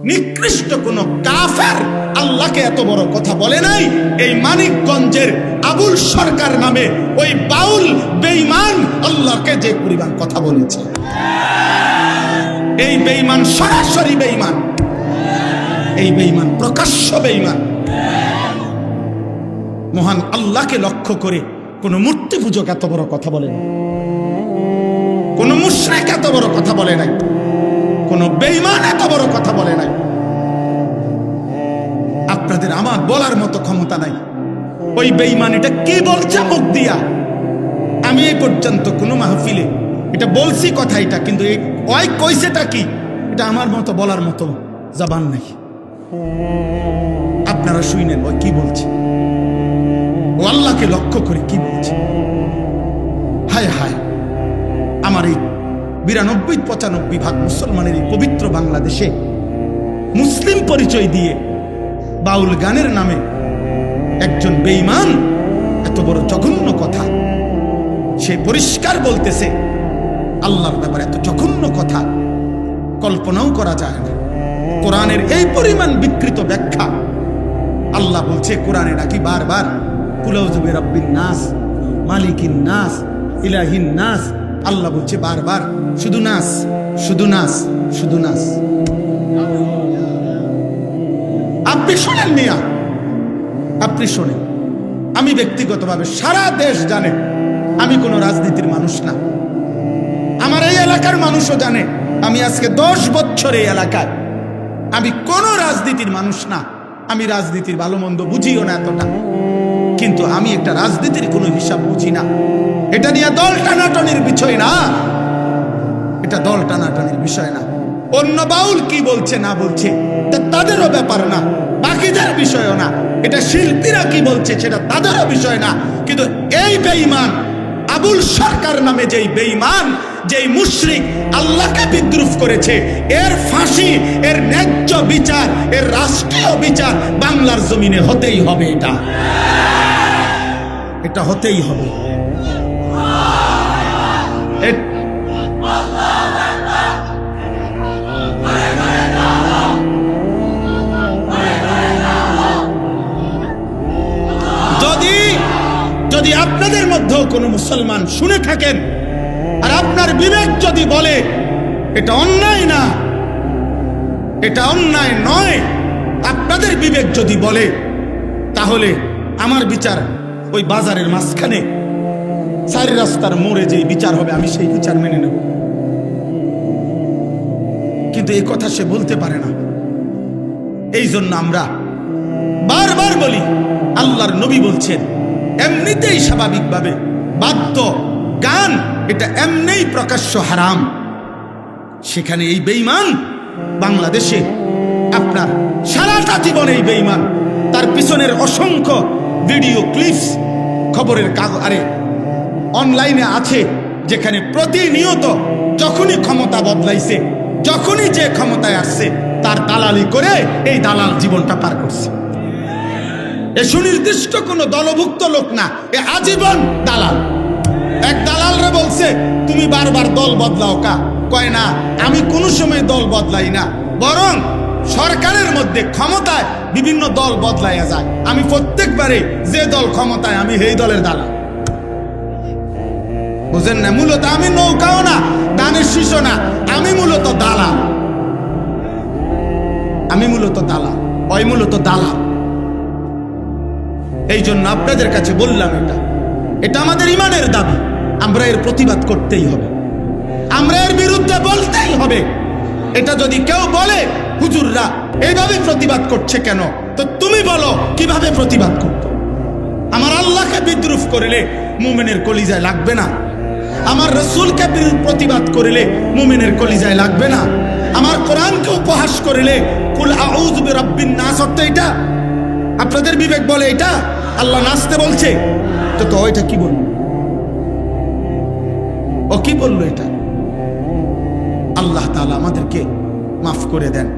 নিকৃষ্ট কোন কাফের আল্লাহকে এত বড় কথা বলে নাই। এই মানিকগঞ্জের আবুল সরকার নামে ওই বাউল বেঈমান আল্লাহকে যে পরিমাণ কথা বলেছে, এই বেঈমান সরাসরি বেঈমান, এই বেঈমান প্রকাশ্য বেঈমান। মহান আল্লাহকে লক্ষ্য করে কোন মূর্তি পূজক এত বড় কথা বলে না, কোন মুশরিক এত বড় কথা বলে নাই, কোন বেঈমান এত বড় কথা বলে নাই। আপনাদের আমার বলার মতো ক্ষমতা নাই। ওই বেঈমান এটা কি বলছে মুখ দিয়া, আমি এই পর্যন্ত কোন মাহফিলে এটা বলছি কথা এটা, কিন্তু ওই কইছেটা কি এটা আমার মতো বলার মতো জবান নাই। আপনারা শুনেন ওই কি বলছে, ও আল্লাহকে লক্ষ্য করে কি বলছে। হায় হায়, আমার এই 92-95 ভাগ মুসলমানের এই পবিত্র বাংলাদেশে মুসলিম পরিচয় দিয়ে বাউল গানের নামে একজন বেঈমান এত বড় জঘন্য কথা, সে পরিষ্কার বলতেছে আল্লাহর ব্যাপারে এত জঘন্য কথা কল্পনাও করা যায় না। কোরআনের এই পরিমাণ বিকৃত ব্যাখ্যা। আল্লাহ বলছে কোরআনে নাকি বারবার কুল আউযু বিরাব্বিন নাস, মালিকিন নাস, ইলাহিন নাস। আল্লাহ বলছে বারবার শুধু নাস, শুধু নাস, শুধু নাস। আপনি শোনেন মিয়া, আপনি শোনেন। আমি ব্যক্তিগতভাবে সারা দেশ জানে আমি কোনো রাজনীতির মানুষ না। আমার এই এলাকার মানুষও জানে আমি আজকে 10 বছর এই এলাকায়, আমি কোনো রাজনীতির মানুষ না। আমি রাজনীতির ভালো মন্দ বুঝিও না এতটা, কিন্তু আমি একটা রাজনীতির কোনো হিসাব বুঝি না। এটা নিয়ে দল টানাটানির বিষয় না, এটা দল টানাটানির বিষয় না। অন্য বাউল কি বলছে না বলছে তাদেরও ব্যাপার না, বাকিদের বিষয়ও না। এটা শিল্পীরা কি বলছে সেটা তাদেরও বিষয় না। কিন্তু এই বেঈমান আবুল সরকার নামে যেই বেঈমান, যেই মুশরিক আল্লাহকে বিদ্রুপ করেছে, এর ফাঁসি, এর ন্যায্য বিচার, এর রাষ্ট্রীয় বিচার বাংলার জমিনে হতেই হবে। এটা হতেই হবে। যদি আপনাদের মধ্যেও কোনো মুসলমান শুনে থাকেন আর আপনার বিবেক যদি বলে এটা অন্যায় না, এটা অন্যায় নয়, আপনাদের বিবেক যদি বলে, তাহলে আমার বিচার ওই বাজারের মাঝখানে 4 রাস্তার মোড়ে যে বিচার হবে আমি সেই বিচার মেনে নেব। কিন্তু এই কথা সে বলতে পারে না। এই জন্য আমরা বারবার বলি, আল্লাহর নবী বলছেন এমনিতেই স্বাভাবিকভাবে বাদ্য গান এটা এমনিই প্রকাশ্য হারাম। সেখানে এই বেঈমান বাংলাদেশে আপনার সারাটা জীবন এই বেঈমান, তার পিছনের অসংখ্য ভিডিও ক্লিপস খবরের কাগজে অনলাইনে আছে, যেখানে প্রতিনিয়ত যখনই ক্ষমতা বদলাইছে, যখনই যে ক্ষমতায় আসছে তার দালালি করে এই দালাল জীবনটা পার করছে। এ সুনির্দিষ্ট কোন দলভুক্ত লোক না, এ আজীবন দালাল। এক দালালরে বলছে তুমি বারবার দল বদলাও কা, কয় না আমি কোনো সময় দল বদলাই না, বরং সরকারের মধ্যে ক্ষমতায় বিভিন্ন দল বদলাইয়া যায়, আমি প্রত্যেকবারে যে দল ক্ষমতায় আমি সেই দলের দালাল। বুঝেন না? মূলত আমি নৌকাও না, দানের শীষও না, আমি মূলত দালাল। আমি মূলত দালাল, ওই মূলত দালাল। এই জন্য আপনাদের কাছে বললাম এটা আমাদের ইমানের দাবি। আমরা এর প্রতিবাদ করতেই হবে, আমরা এর বিরুদ্ধে বলতেই হবে। এটা যদি কেউ বলে হুজুররা এইভাবে প্রতিবাদ করছে কেন, তো তুমি বলো কিভাবে প্রতিবাদ করতো। আমার আল্লাহকে বিদ্রুপ করলে মুমিনের কলিজায় লাগবে না? আমার রাসূলকে প্রতিবাদ করলে মুমিনের কলিজায় লাগবে না? আমার কোরআনকে উপহাস করলে কুল আউযু বিরাব্বিন নাস অর্থ এটা? আপনাদের বিবেক বলে এটা আল্লাহ নাচতে বলছে? তো ওইটা কি বলল? ও কি বললো এটা? আল্লাহ তাআলা আমাদেরকে মাফ করে দেন।